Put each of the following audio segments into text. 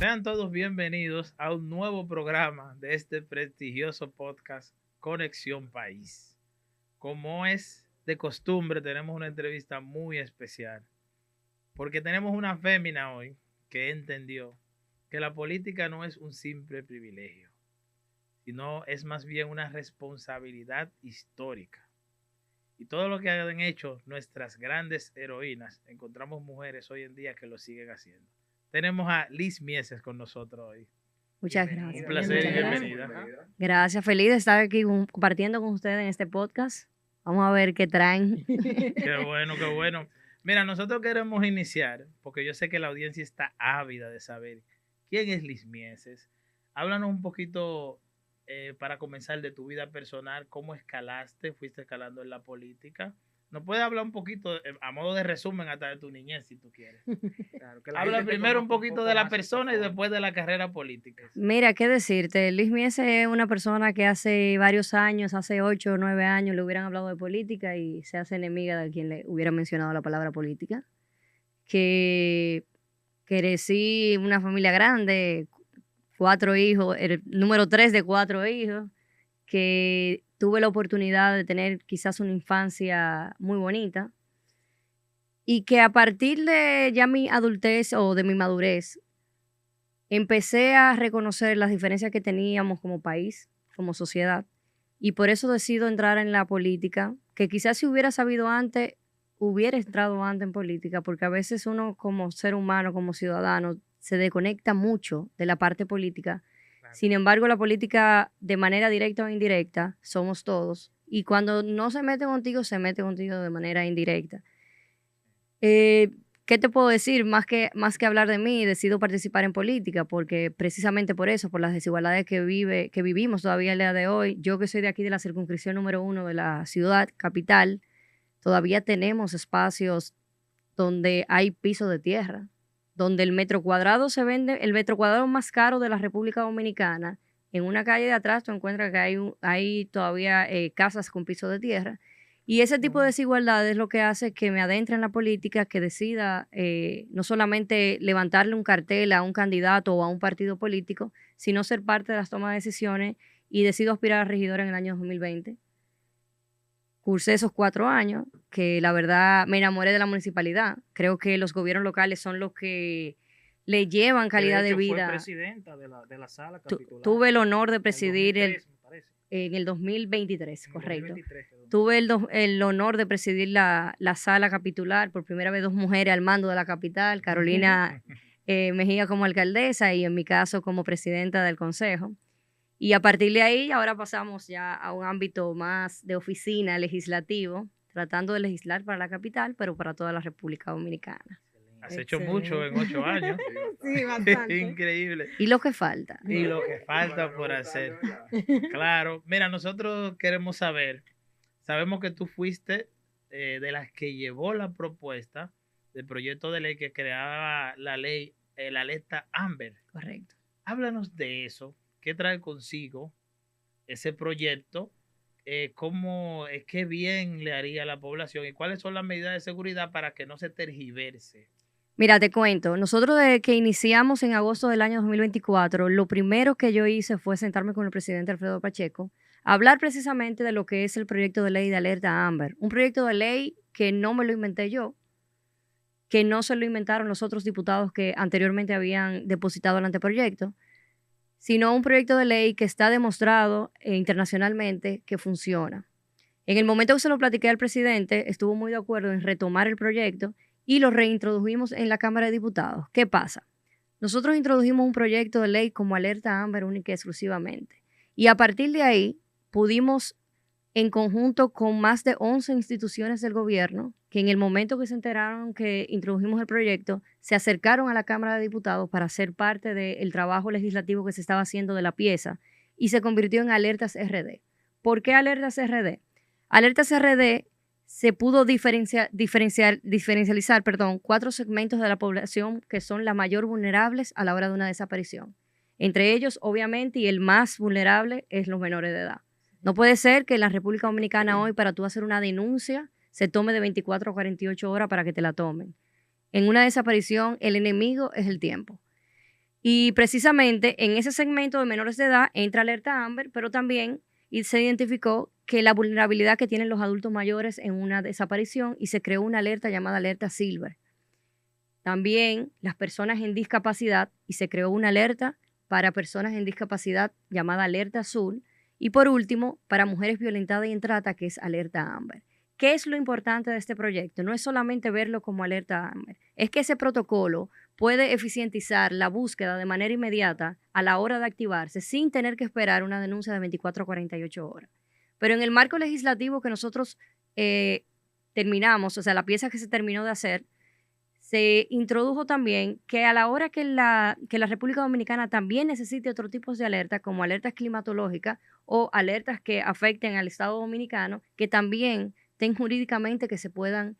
Sean todos bienvenidos a un nuevo programa de este prestigioso podcast Conexión País. Como es de costumbre, tenemos una entrevista muy especial, porque tenemos una fémina hoy que entendió que la política no es un simple privilegio, sino es más bien una responsabilidad histórica. Y todo lo que han hecho nuestras grandes heroínas, encontramos mujeres hoy en día que lo siguen haciendo. Tenemos a Liz Mieses con nosotros hoy. Muchas Un gracias. placer y Muchas gracias. bienvenida. Gracias, feliz de estar aquí compartiendo con ustedes en este podcast. Vamos a ver qué traen. Qué bueno, qué bueno. Mira, nosotros queremos iniciar, porque yo sé que la audiencia está ávida de saber quién es Liz Mieses. Háblanos un poquito, para comenzar, de tu vida personal, cómo escalaste, fuiste escalando en la política. ¿Nos puedes hablar un poquito, a modo de resumen, hasta de tu niñez, si tú quieres? Claro, Habla primero un poquito de la persona y después de la carrera política. Mira, qué decirte, Luis Mies es una persona que hace varios años, hace 8 o 9 años, le hubieran hablado de política y se hace enemiga de quien le hubiera mencionado la palabra política. Que crecí en una familia grande, 4 hijos, el número 3 de 4 hijos, que tuve la oportunidad de tener quizás una infancia muy bonita y que a partir de ya mi adultez o de mi madurez, empecé a reconocer las diferencias que teníamos como país, como sociedad, y por eso decido entrar en la política, que quizás si hubiera sabido antes, hubiera entrado antes en política, porque a veces uno como ser humano, como ciudadano, se desconecta mucho de la parte política. Claro. Sin embargo, la política, de manera directa o indirecta, somos todos. Y cuando no se mete contigo, se mete contigo de manera indirecta. ¿Qué te puedo decir? Más que hablar de mí, decido participar en política, porque precisamente por eso, por las desigualdades que vivimos todavía el día de hoy, yo que soy de aquí de la circunscripción número 1 de la ciudad capital, todavía tenemos espacios donde hay piso de tierra, donde el metro cuadrado se vende, el metro cuadrado más caro de la República Dominicana. En una calle de atrás tú encuentras que hay todavía casas con piso de tierra. Y ese tipo de desigualdad es lo que hace que me adentre en la política, que decida no solamente levantarle un cartel a un candidato o a un partido político, sino ser parte de las tomas de decisiones, y decido aspirar a regidora en el año 2020. Cursé esos 4 años, que la verdad me enamoré de la municipalidad. Creo que los gobiernos locales son los que le llevan calidad de vida. Fue presidenta de la sala capitular. Tuve el honor de presidir en 2013, me parece. en el 2023, En correcto. 2023, perdón. Tuve el honor de presidir la sala capitular, por primera vez 2 mujeres al mando de la capital, Carolina Mejía como alcaldesa y en mi caso como presidenta del consejo. Y a partir de ahí ahora pasamos ya a un ámbito más de oficina legislativo, tratando de legislar para la capital, pero para toda la República Dominicana. Has hecho mucho en 8 años. Sí, bastante. Increíble. Y lo que falta. Y lo que falta por hacer. Claro. Mira, nosotros queremos saber, sabemos que tú fuiste de las que llevó la propuesta del proyecto de ley que creaba la ley, la alerta Amber. Correcto. Háblanos de eso. ¿Qué trae consigo ese proyecto? ¿Cómo, qué bien le haría a la población? ¿Y cuáles son las medidas de seguridad para que no se tergiverse? Mira, te cuento, nosotros desde que iniciamos en agosto del año 2024, lo primero que yo hice fue sentarme con el presidente Alfredo Pacheco, a hablar precisamente de lo que es el proyecto de ley de alerta Amber. Un proyecto de ley que no me lo inventé yo, que no se lo inventaron los otros diputados que anteriormente habían depositado el anteproyecto, sino un proyecto de ley que está demostrado internacionalmente que funciona. En el momento que se lo platiqué al presidente, estuvo muy de acuerdo en retomar el proyecto y lo reintrodujimos en la Cámara de Diputados. ¿Qué pasa? Nosotros introdujimos un proyecto de ley como alerta Amber única y exclusivamente. Y a partir de ahí pudimos, en conjunto con más de 11 instituciones del gobierno, que en el momento que se enteraron que introdujimos el proyecto, se acercaron a la Cámara de Diputados para ser parte del trabajo legislativo que se estaba haciendo de la pieza, y se convirtió en Alertas RD. ¿Por qué Alertas RD? Alertas RD se pudo diferencializar 4 segmentos de la población que son la mayor vulnerables a la hora de una desaparición. Entre ellos, obviamente, y el más vulnerable es los menores de edad. No puede ser que en la República Dominicana hoy, para tú hacer una denuncia, se tome de 24 a 48 horas para que te la tomen. En una desaparición, el enemigo es el tiempo. Y precisamente en ese segmento de menores de edad entra alerta Amber, pero también se identificó que la vulnerabilidad que tienen los adultos mayores en una desaparición y se creó una alerta llamada alerta Silver. También las personas en discapacidad y se creó una alerta para personas en discapacidad llamada alerta azul. Y por último, para mujeres violentadas y en trata, que es alerta Amber. ¿Qué es lo importante de este proyecto? No es solamente verlo como alerta Amber, es que ese protocolo puede eficientizar la búsqueda de manera inmediata a la hora de activarse sin tener que esperar una denuncia de 24 a 48 horas. Pero en el marco legislativo que nosotros terminamos, o sea, la pieza que se terminó de hacer, se introdujo también que a la hora que la República Dominicana también necesite otro tipo de alertas, como alertas climatológicas o alertas que afecten al Estado Dominicano, que también estén jurídicamente que se puedan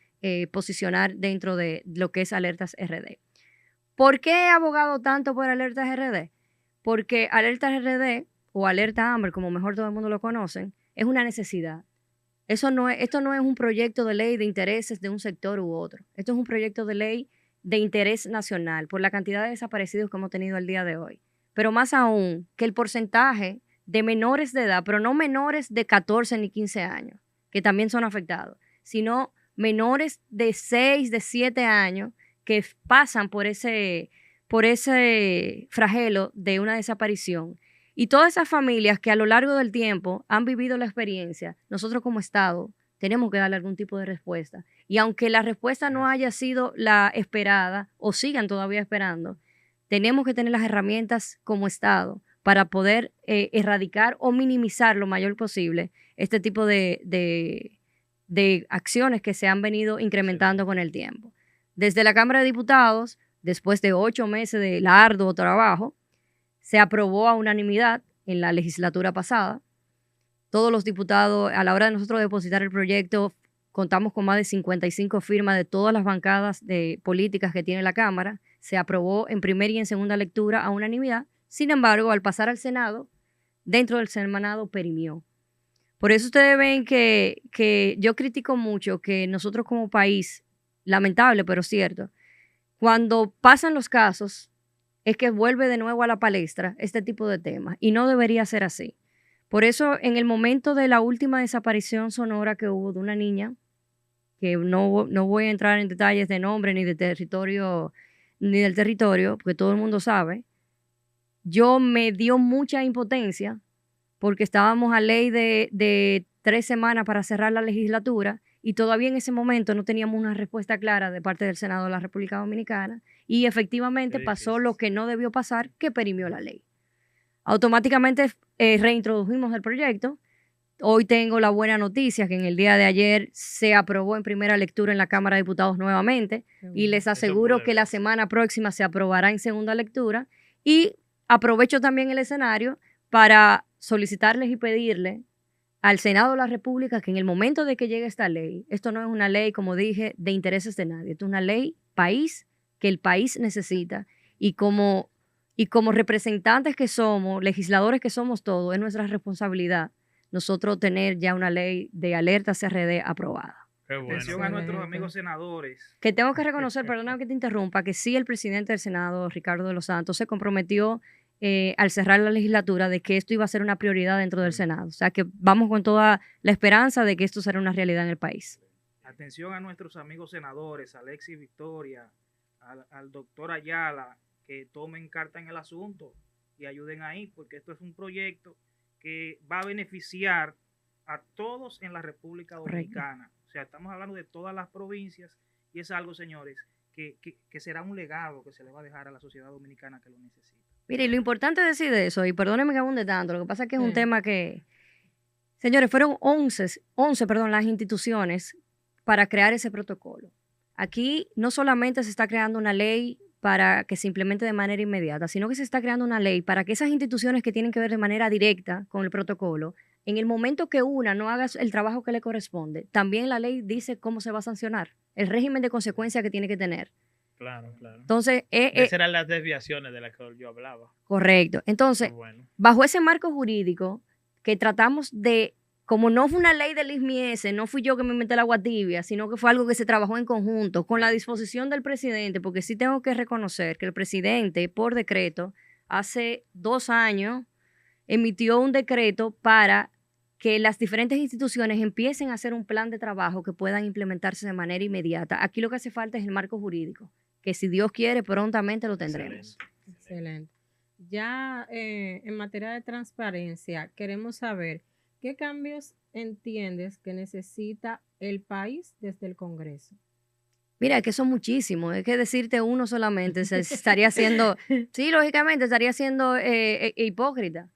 posicionar dentro de lo que es alertas RD. ¿Por qué he abogado tanto por alertas RD? Porque alertas RD o alerta Amber, como mejor todo el mundo lo conoce, es una necesidad. Esto no es un proyecto de ley de intereses de un sector u otro. Esto es un proyecto de ley de interés nacional por la cantidad de desaparecidos que hemos tenido el día de hoy. Pero más aún, que el porcentaje de menores de edad, pero no menores de 14 ni 15 años, que también son afectados, sino menores de 6, de 7 años que pasan por ese flagelo de una desaparición. Y todas esas familias que a lo largo del tiempo han vivido la experiencia, nosotros como Estado tenemos que darle algún tipo de respuesta. Y aunque la respuesta no haya sido la esperada o sigan todavía esperando, tenemos que tener las herramientas como Estado para poder erradicar o minimizar lo mayor posible este tipo de acciones que se han venido incrementando con el tiempo. Desde la Cámara de Diputados, después de 8 meses de arduo trabajo, se aprobó a unanimidad en la legislatura pasada. Todos los diputados, a la hora de nosotros depositar el proyecto, contamos con más de 55 firmas de todas las bancadas de políticas que tiene la Cámara. Se aprobó en primera y en segunda lectura a unanimidad. Sin embargo, al pasar al Senado, dentro del Senado perimió. Por eso ustedes ven que yo critico mucho que nosotros como país, lamentable pero cierto, cuando pasan los casos, es que vuelve de nuevo a la palestra este tipo de temas y no debería ser así. Por eso, en el momento de la última desaparición sonora que hubo de una niña, que no voy a entrar en detalles de nombre ni de territorio, ni del territorio, porque todo el mundo sabe, yo me dio mucha impotencia porque estábamos a ley de 3 semanas para cerrar la legislatura y todavía en ese momento no teníamos una respuesta clara de parte del Senado de la República Dominicana y efectivamente pasó lo que no debió pasar, que perimió la ley. Automáticamente reintrodujimos el proyecto. Hoy tengo la buena noticia que en el día de ayer se aprobó en primera lectura en la Cámara de Diputados nuevamente y les aseguro que la semana próxima se aprobará en segunda lectura y aprovecho también el escenario para solicitarles y pedirle al Senado de la República que en el momento de que llegue esta ley, esto no es una ley, como dije, de intereses de nadie, esto es una ley país que el país necesita y como representantes que somos, legisladores que somos todos, es nuestra responsabilidad nosotros tener ya una ley de alerta CRD aprobada. Atención a nuestros amigos senadores. Que tengo que reconocer, perdóname que te interrumpa, que sí el presidente del Senado, Ricardo de los Santos, se comprometió al cerrar la legislatura de que esto iba a ser una prioridad dentro del Senado. O sea que vamos con toda la esperanza de que esto será una realidad en el país. Atención a nuestros amigos senadores, Alexis Victoria, al doctor Ayala, que tomen carta en el asunto y ayuden ahí, porque esto es un proyecto que va a beneficiar a todos en la República Dominicana. Correcto. O sea, estamos hablando de todas las provincias y es algo, señores, que será un legado que se le va a dejar a la sociedad dominicana que lo necesita. Mire, lo importante es decir eso, y perdónenme que abunde tanto, lo que pasa es que es un tema que, señores, fueron 11 las instituciones para crear ese protocolo. Aquí no solamente se está creando una ley para que se implemente de manera inmediata, sino que se está creando una ley para que esas instituciones que tienen que ver de manera directa con el protocolo, en el momento que una no haga el trabajo que le corresponde, también la ley dice cómo se va a sancionar, el régimen de consecuencia que tiene que tener. Claro, claro. Entonces, esas eran las desviaciones de las que yo hablaba. Correcto. Entonces, bajo ese marco jurídico que tratamos de como no fue una ley del ISMIESE, no fui yo que me inventé el agua tibia, sino que fue algo que se trabajó en conjunto con la disposición del presidente, porque sí tengo que reconocer que el presidente, por decreto, hace 2 años, emitió un decreto para que las diferentes instituciones empiecen a hacer un plan de trabajo que puedan implementarse de manera inmediata. Aquí lo que hace falta es el marco jurídico, que si Dios quiere, prontamente lo tendremos. Excelente. Ya en materia de transparencia, queremos saber qué cambios entiendes que necesita el país desde el Congreso. Mira, que son muchísimos, es que decirte uno solamente se estaría haciendo, sí, lógicamente estaría siendo hipócrita.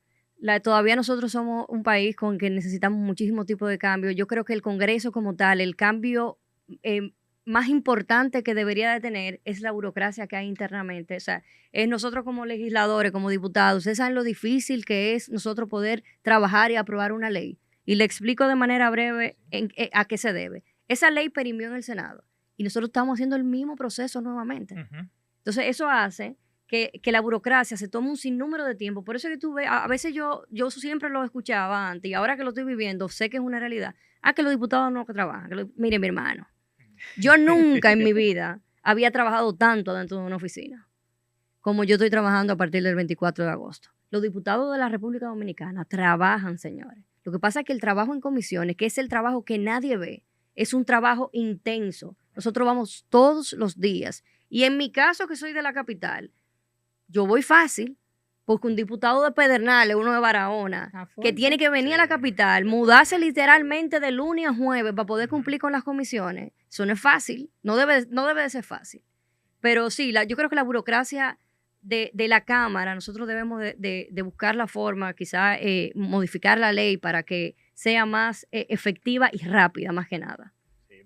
Todavía nosotros somos un país con que necesitamos muchísimo tipo de cambio. Yo creo que el Congreso como tal, el cambio más importante que debería de tener es la burocracia que hay internamente. O sea, es nosotros como legisladores, como diputados, ustedes saben lo difícil que es nosotros poder trabajar y aprobar una ley. Y le explico de manera breve a qué se debe. Esa ley perimió en el Senado y nosotros estamos haciendo el mismo proceso nuevamente. Entonces, eso hace que la burocracia se tome un sinnúmero de tiempo. Por eso que tú ves, a veces yo siempre lo escuchaba antes y ahora que lo estoy viviendo, sé que es una realidad. Que los diputados no trabajan. Mire, mi hermano, yo nunca en mi vida había trabajado tanto dentro de una oficina como yo estoy trabajando a partir del 24 de agosto. Los diputados de la República Dominicana trabajan, señores. Lo que pasa es que el trabajo en comisiones, que es el trabajo que nadie ve, es un trabajo intenso. Nosotros vamos todos los días. Y en mi caso, que soy de la capital, yo voy fácil, porque un diputado de Pedernales, uno de Barahona, que tiene que venir a la capital, mudarse literalmente de lunes a jueves para poder cumplir con las comisiones, eso no es fácil, no debe de ser fácil. Pero sí, yo creo que la burocracia de la Cámara, nosotros debemos de buscar la forma, quizá modificar la ley para que sea más efectiva y rápida, más que nada.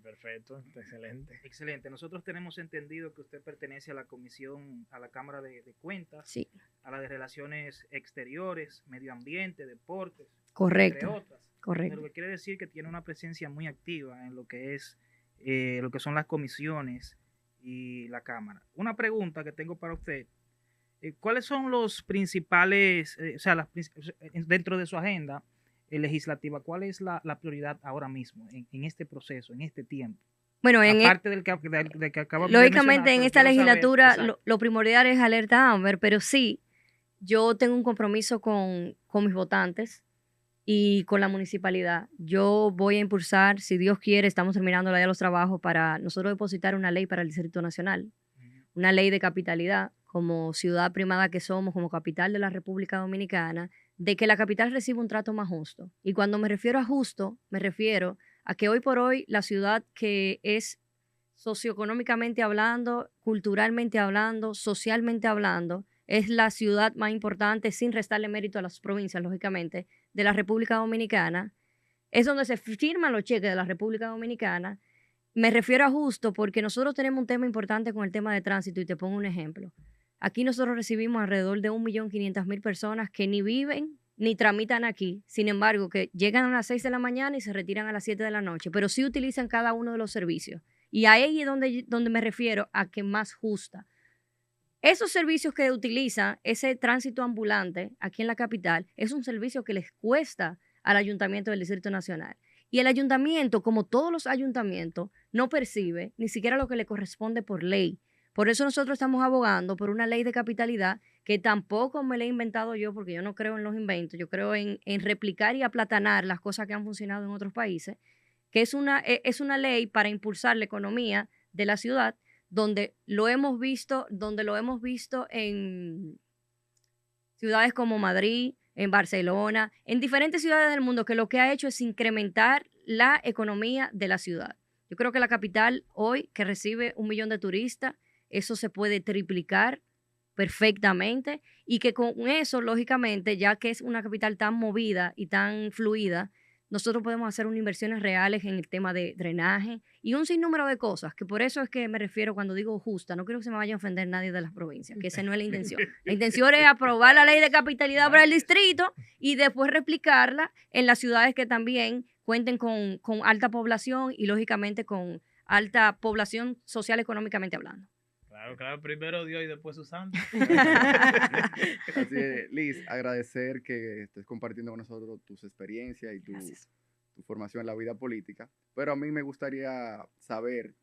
Perfecto, excelente. Excelente. Nosotros tenemos entendido que usted pertenece a la comisión, a la Cámara de Cuentas, sí, a la de Relaciones Exteriores, Medio Ambiente, Deportes, correcto, entre otras. correcto. Lo que quiere decir que tiene una presencia muy activa en lo que son las comisiones y la Cámara. Una pregunta que tengo para usted. ¿Cuáles son los principales, dentro de su agenda legislativa, cuál es la prioridad ahora mismo en este proceso, en este tiempo? Bueno, aparte del que acabamos de lógicamente en esta legislatura saber, lo primordial es alerta Amber, pero sí, yo tengo un compromiso con mis votantes y con la municipalidad. Yo voy a impulsar, si Dios quiere, estamos terminando ya los trabajos para nosotros depositar una ley para el Distrito Nacional, una ley de capitalidad, como ciudad primada que somos, como capital de la República Dominicana, de que la capital reciba un trato más justo. Y cuando me refiero a justo, me refiero a que hoy por hoy la ciudad que es socioeconómicamente hablando, culturalmente hablando, socialmente hablando, es la ciudad más importante, sin restarle mérito a las provincias, lógicamente, de la República Dominicana. Es donde se firman los cheques de la República Dominicana. Me refiero a justo porque nosotros tenemos un tema importante con el tema de tránsito y te pongo un ejemplo. Aquí nosotros recibimos alrededor de 1.500.000 personas que ni viven ni tramitan aquí. Sin embargo, que llegan a las 6 de la mañana y se retiran a las 7 de la noche, pero sí utilizan cada uno de los servicios. Y ahí es donde me refiero a que más justa. Esos servicios que utilizan, ese tránsito ambulante aquí en la capital, es un servicio que les cuesta al Ayuntamiento del Distrito Nacional. Y el ayuntamiento, como todos los ayuntamientos, no percibe ni siquiera lo que le corresponde por ley. Por eso nosotros estamos abogando por una ley de capitalidad que tampoco me la he inventado yo, porque yo no creo en los inventos, yo creo en replicar y aplatanar las cosas que han funcionado en otros países, que es una ley para impulsar la economía de la ciudad, donde lo hemos visto en ciudades como Madrid, en Barcelona, en diferentes ciudades del mundo, que lo que ha hecho es incrementar la economía de la ciudad. Yo creo que la capital hoy, que recibe 1 millón de turistas, eso se puede triplicar perfectamente y que con eso, lógicamente, ya que es una capital tan movida y tan fluida, nosotros podemos hacer unas inversiones reales en el tema de drenaje y un sinnúmero de cosas, que por eso es que me refiero cuando digo justa, no quiero que se me vaya a ofender nadie de las provincias, que esa no es la intención. La intención es aprobar la ley de capitalidad para el distrito y después replicarla en las ciudades que también cuenten con alta población y lógicamente con alta población social económicamente hablando. Claro, primero Dios y después su santo. Así es, Liz, agradecer que estés compartiendo con nosotros tus experiencias y tu tu formación en la vida política, pero a mí me gustaría saber,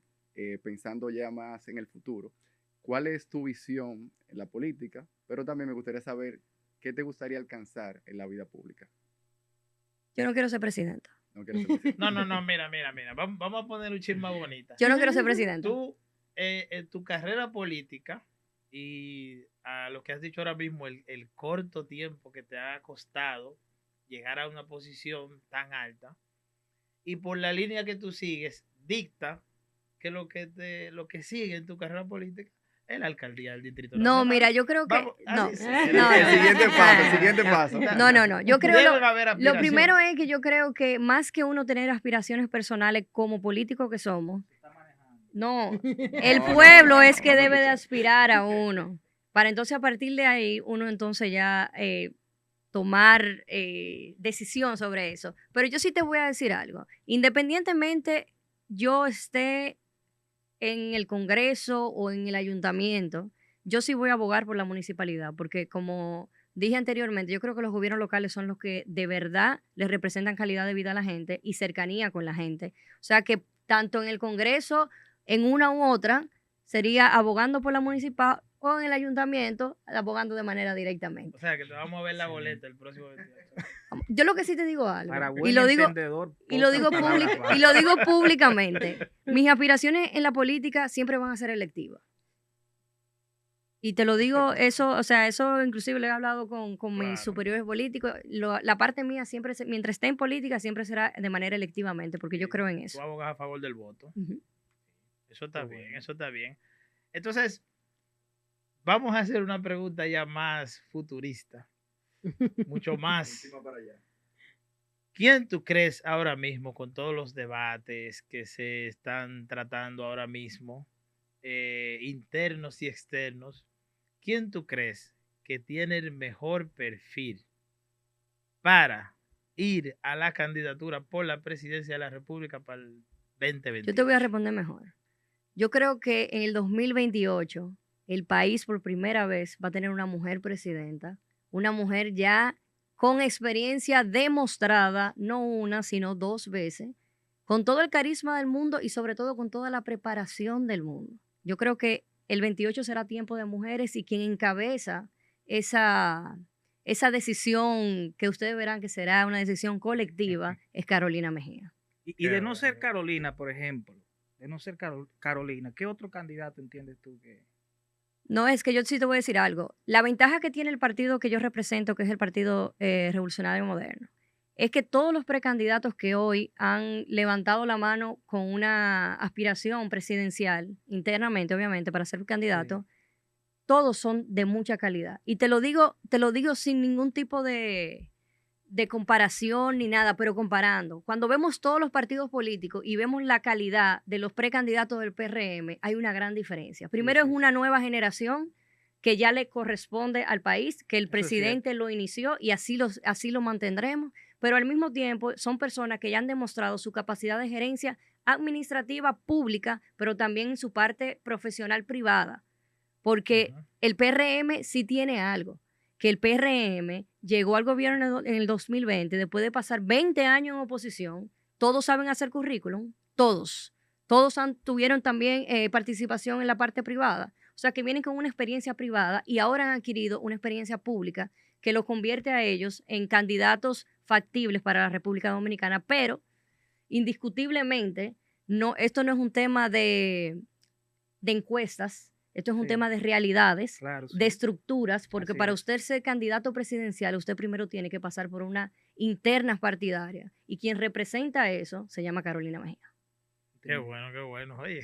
pensando ya más en el futuro, cuál es tu visión en la política, pero también me gustaría saber qué te gustaría alcanzar en la vida pública. Yo no quiero ser presidenta. No quiero ser presidente. No, mira. Vamos a poner un chisme más bonita. Yo no quiero ser presidenta. Tú, en tu carrera política y a lo que has dicho ahora mismo, el corto tiempo que te ha costado llegar a una posición tan alta, y por la línea que tú sigues, dicta que lo que sigue en tu carrera política es la alcaldía del Distrito No, Nacional. mira, yo creo que Vamos, no. así sí. El siguiente paso. No. Yo creo Deben haber lo aspiraciones. primero es que yo creo que más que uno tener aspiraciones personales como políticos que somos, no, el pueblo es que debe de aspirar a uno. Para entonces a partir de ahí uno entonces ya tomar decisión sobre eso. Pero yo sí te voy a decir algo. Independientemente yo esté en el Congreso o en el ayuntamiento, yo sí voy a abogar por la municipalidad, porque como dije anteriormente, yo creo que los gobiernos locales son los que de verdad les representan calidad de vida a la gente y cercanía con la gente. O sea que tanto en el Congreso, en una u otra, sería abogando por la municipal o en el ayuntamiento, abogando de manera directamente. O sea, que te vamos a ver la boleta el próximo 28. Yo lo que sí te digo algo, Para y buen lo digo, entendedor, y lo digo, pocas palabras y lo digo públicamente, mis aspiraciones en la política siempre van a ser electivas. Y te lo digo, eso, o sea, eso inclusive lo he hablado con mis Claro. superiores políticos. La parte mía siempre, mientras esté en política, siempre será de manera electivamente, porque yo creo en Tú eso. abogas a favor del voto. Ujú. Eso está Qué bien, bueno. eso está bien. Entonces, vamos a hacer una pregunta ya más futurista. Mucho más. ¿Quién tú crees ahora mismo, con todos los debates que se están tratando ahora mismo, internos y externos, quién tú crees que tiene el mejor perfil para ir a la candidatura por la presidencia de la República para el 2020? Yo te voy a responder mejor. Yo creo que en el 2028 el país por primera vez va a tener una mujer presidenta, una mujer ya con experiencia demostrada, no una, sino 2 veces, con todo el carisma del mundo y sobre todo con toda la preparación del mundo. Yo creo que el 28 será tiempo de mujeres y quien encabeza esa decisión que ustedes verán que será una decisión colectiva es Carolina Mejía. Y de no ser Carolina, por ejemplo, de no ser Carolina, ¿qué otro candidato entiendes tú que? No, es que yo sí te voy a decir algo. La ventaja que tiene el partido que yo represento, que es el Partido Revolucionario Moderno, es que todos los precandidatos que hoy han levantado la mano con una aspiración presidencial, internamente, obviamente, para ser candidato, todos son de mucha calidad. Y te lo digo sin ningún tipo de comparación ni nada, pero comparando. Cuando vemos todos los partidos políticos y vemos la calidad de los precandidatos del PRM, hay una gran diferencia. Primero es una nueva generación que ya le corresponde al país, que el presidente lo inició y así lo mantendremos, pero al mismo tiempo son personas que ya han demostrado su capacidad de gerencia administrativa pública, pero también en su parte profesional privada, porque el PRM sí tiene algo, que el PRM llegó al gobierno en el 2020, después de pasar 20 años en oposición. Todos saben hacer currículum, todos tuvieron también participación en la parte privada, o sea que vienen con una experiencia privada y ahora han adquirido una experiencia pública que los convierte a ellos en candidatos factibles para la República Dominicana, pero indiscutiblemente esto no es un tema de encuestas. Esto es un tema de realidades, de estructuras, porque para usted ser candidato presidencial, usted primero tiene que pasar por una interna partidaria. Y quien representa eso se llama Carolina Mejía. Qué bueno. Oye,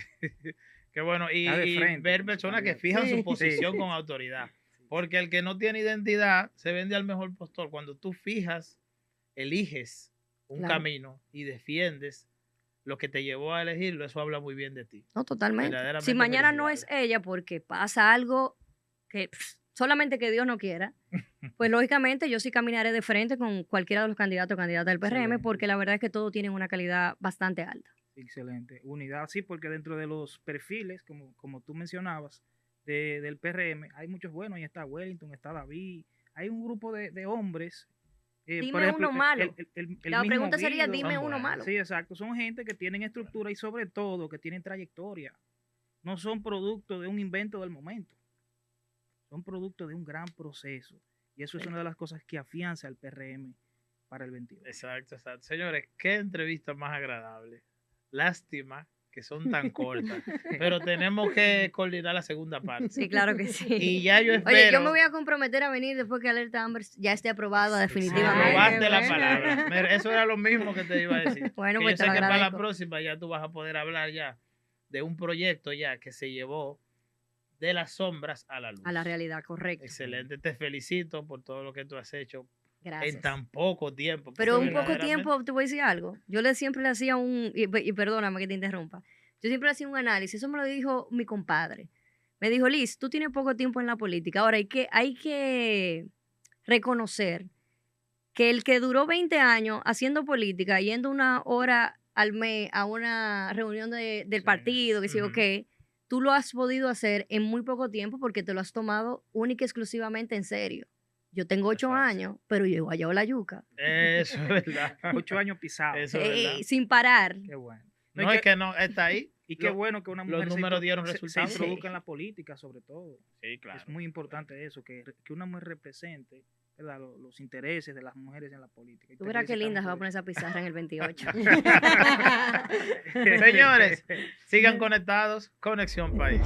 qué bueno. Y frente, ver personas que fijan su posición con autoridad. Porque el que no tiene identidad se vende al mejor postor. Cuando tú eliges un camino y defiendes lo que te llevó a elegirlo, eso habla muy bien de ti. No, totalmente. Si mañana no es ella porque pasa algo que solamente que Dios no quiera, pues lógicamente yo sí caminaré de frente con cualquiera de los candidatos o candidatas del PRM, porque la verdad es que todos tienen una calidad bastante alta. Excelente. Unidad, sí, porque dentro de los perfiles, como tú mencionabas, del PRM, hay muchos buenos. Ahí está Wellington, está David. Hay un grupo de hombres Dime uno malo. La mismo pregunta sería, Guido. dime Son uno buenos. malo. Sí, exacto. Son gente que tienen estructura y sobre todo que tienen trayectoria. No son producto de un invento del momento. Son producto de un gran proceso. Y eso es una de las cosas que afianza al PRM para el 22. Exacto, exacto. Señores, qué entrevista más agradable. Lástima que son tan cortas, pero tenemos que coordinar la segunda parte. Sí, claro que sí. Y ya yo espero. Oye, yo me voy a comprometer a venir después que Alerta Amber ya esté aprobada definitivamente. Ay, Robaste qué la buena. palabra. Mira, eso era lo mismo que te iba a decir. Bueno, Que pues yo te sé lo que para la agradezco. próxima ya tú vas a poder hablar ya de un proyecto ya que se llevó de las sombras a la luz. A la realidad, correcto. Excelente, te felicito por todo lo que tú has hecho Gracias. en tan poco tiempo. Pero porque un poco verdaderamente- tiempo, te voy a decir algo. Yo siempre le hacía y perdóname que te interrumpa. Yo siempre le hacía un análisis, eso me lo dijo mi compadre. Me dijo, Liz, tú tienes poco tiempo en la política. Ahora hay que reconocer que el que duró 20 años haciendo política, yendo 1 hora al mes a una reunión del Sí. partido, que sé yo Ujú. qué, tú lo has podido hacer en muy poco tiempo porque te lo has tomado única y exclusivamente en serio. Yo tengo 8 fácil. años, pero yo he guayado la yuca. Eso es verdad. 8 años pisados. Eso es verdad. Sin parar. Qué bueno. No, es que no, está ahí. Y qué Lo- bueno que una los mujer números dieron se resultados. introduzca Sí. en la política, sobre todo. Sí, claro. Es muy importante eso, que una mujer represente, ¿verdad?, los intereses de las mujeres en la política. Y Tú verás qué Teresa linda se va a Campos poner esa pizarra en el 28. Señores, sigan conectados. Conexión País.